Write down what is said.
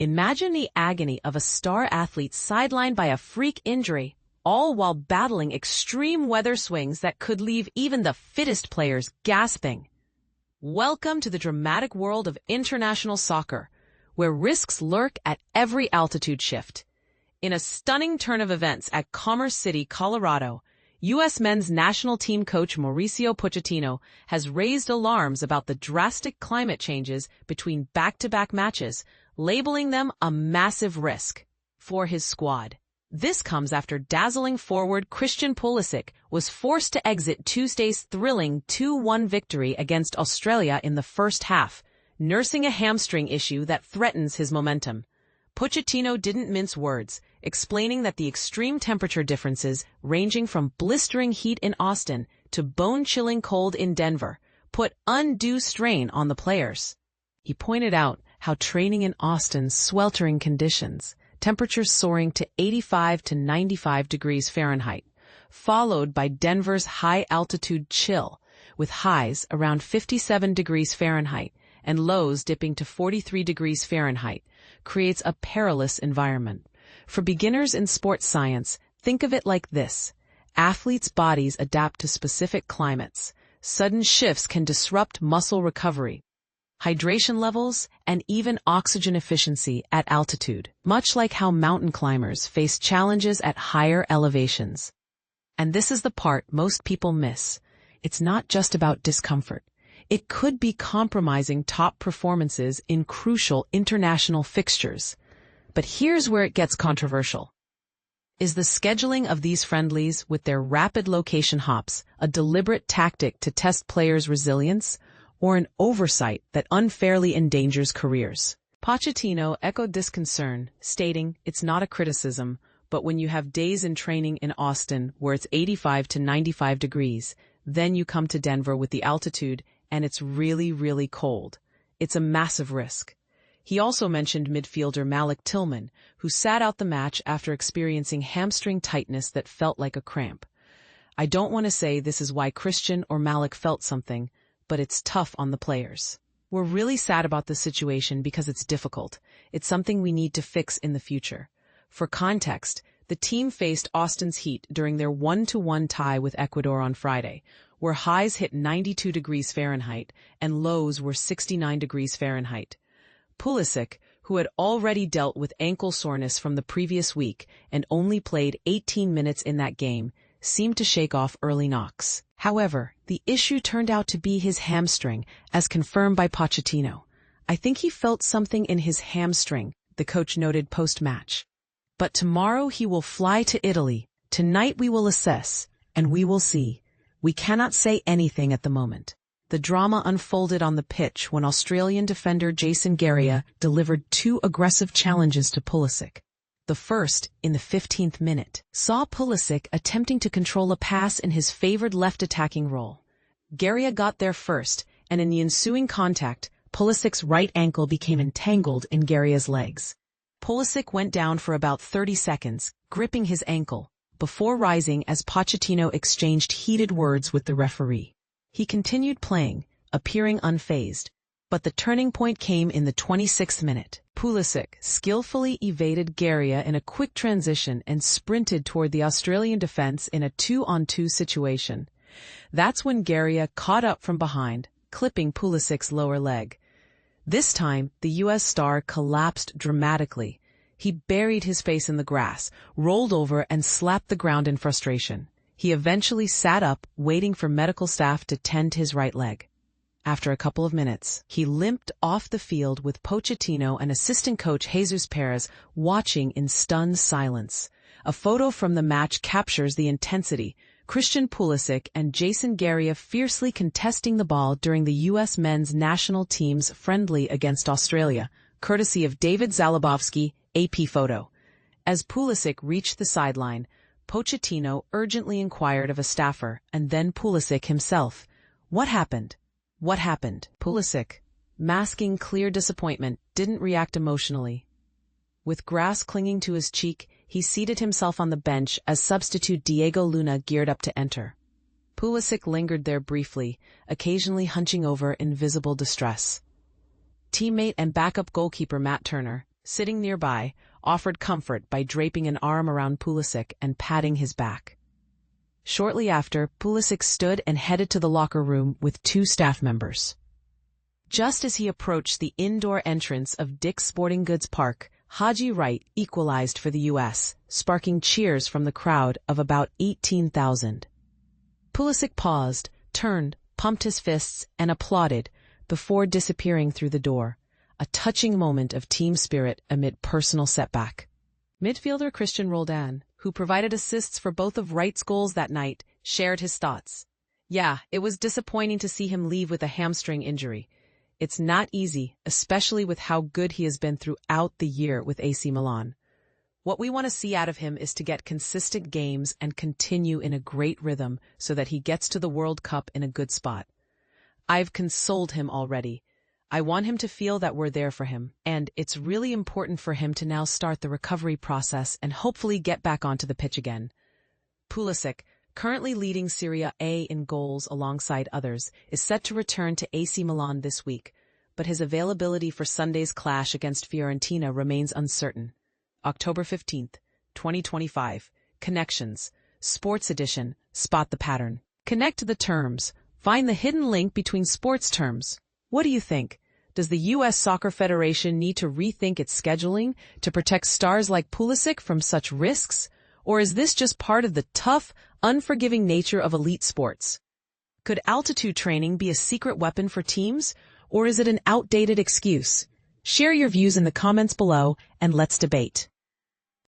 Imagine the agony of a star athlete sidelined by a freak injury, all while battling extreme weather swings that could leave even the fittest players gasping. Welcome to the dramatic world of international soccer, where risks lurk at every altitude shift. In a stunning turn of events at Commerce City, Colorado, U.S. men's national team coach Mauricio Pochettino has raised alarms about the drastic climate changes between back-to-back matches, labeling them a massive risk for his squad. This comes after dazzling forward Christian Pulisic was forced to exit Tuesday's thrilling 2-1 victory against Australia in the first half, nursing a hamstring issue that threatens his momentum. Pochettino didn't mince words, explaining that the extreme temperature differences, ranging from blistering heat in Austin to bone-chilling cold in Denver, put undue strain on the players. He pointed out how training in Austin's sweltering conditions, temperatures soaring to 85 to 95 degrees Fahrenheit, followed by Denver's high-altitude chill, with highs around 57 degrees Fahrenheit and lows dipping to 43 degrees Fahrenheit, creates a perilous environment. For beginners in sports science, think of it like this. Athletes' bodies adapt to specific climates. Sudden shifts can disrupt muscle recovery, hydration levels, and even oxygen efficiency at altitude, much like how mountain climbers face challenges at higher elevations. And this is the part most people miss. It's not just about discomfort. It could be compromising top performances in crucial international fixtures. But here's where it gets controversial. Is the scheduling of these friendlies with their rapid location hops a deliberate tactic to test players' resilience, or an oversight that unfairly endangers careers? Pochettino echoed this concern, stating, "It's not a criticism, but when you have days in training in Austin where it's 85 to 95 degrees, then you come to Denver with the altitude and it's really, really cold. It's a massive risk." He also mentioned midfielder Malik Tillman, who sat out the match after experiencing hamstring tightness that felt like a cramp. "I don't want to say this is why Christian or Malik felt something, but it's tough on the players. We're really sad about this situation because it's difficult. It's something we need to fix in the future." For context, the team faced Austin's Heat during their 1-1 tie with Ecuador on Friday, where highs hit 92 degrees Fahrenheit and lows were 69 degrees Fahrenheit. Pulisic, who had already dealt with ankle soreness from the previous week and only played 18 minutes in that game, seemed to shake off early knocks. However, the issue turned out to be his hamstring, as confirmed by Pochettino. "I think he felt something in his hamstring," the coach noted post-match. "But tomorrow he will fly to Italy. Tonight we will assess, and we will see. We cannot say anything at the moment." The drama unfolded on the pitch when Australian defender Jason Garcia delivered two aggressive challenges to Pulisic. The first, in the 15th minute, saw Pulisic attempting to control a pass in his favored left attacking role. Garcia got there first, and in the ensuing contact, Pulisic's right ankle became entangled in Garcia's legs. Pulisic went down for about 30 seconds, gripping his ankle, before rising as Pochettino exchanged heated words with the referee. He continued playing, appearing unfazed, but the turning point came in the 26th minute. Pulisic skillfully evaded Garcia in a quick transition and sprinted toward the Australian defense in a 2-on-2 situation. That's when Garcia caught up from behind, clipping Pulisic's lower leg. This time, the U.S. star collapsed dramatically. He buried his face in the grass, rolled over, and slapped the ground in frustration. He eventually sat up, waiting for medical staff to tend his right leg. After a couple of minutes, he limped off the field with Pochettino and assistant coach Jesus Perez watching in stunned silence. A photo from the match captures the intensity. Christian Pulisic and Jason Garcia fiercely contesting the ball during the U.S. men's national team's friendly against Australia, courtesy of David Zalabowski, AP photo. As Pulisic reached the sideline, Pochettino urgently inquired of a staffer, and then Pulisic himself. "What happened? What happened?" Pulisic, masking clear disappointment, didn't react emotionally. With grass clinging to his cheek, he seated himself on the bench as substitute Diego Luna geared up to enter. Pulisic lingered there briefly, occasionally hunching over in visible distress. Teammate and backup goalkeeper Matt Turner, sitting nearby, offered comfort by draping an arm around Pulisic and patting his back. Shortly after, Pulisic stood and headed to the locker room with 2 staff members. Just as he approached the indoor entrance of Dick's Sporting Goods Park, Haji Wright equalized for the U.S., sparking cheers from the crowd of about 18,000. Pulisic paused, turned, pumped his fists, and applauded before disappearing through the door, a touching moment of team spirit amid personal setback. Midfielder Cristian Roldan, who provided assists for both of Wright's goals that night, shared his thoughts. "Yeah, it was disappointing to see him leave with a hamstring injury. It's not easy, especially with how good he has been throughout the year with AC Milan. What we want to see out of him is to get consistent games and continue in a great rhythm so that he gets to the World Cup in a good spot. I've consoled him already. I want him to feel that we're there for him, and it's really important for him to now start the recovery process and hopefully get back onto the pitch again." Pulisic, currently leading Serie A in goals alongside others, is set to return to AC Milan this week, but his availability for Sunday's clash against Fiorentina remains uncertain. October 15th, 2025. Connections. Sports Edition. Spot the pattern. Connect to the terms. Find the hidden link between sports terms. What do you think? Does the U.S. Soccer Federation need to rethink its scheduling to protect stars like Pulisic from such risks? Or is this just part of the tough, unforgiving nature of elite sports? Could altitude training be a secret weapon for teams, or is it an outdated excuse? Share your views in the comments below, and let's debate.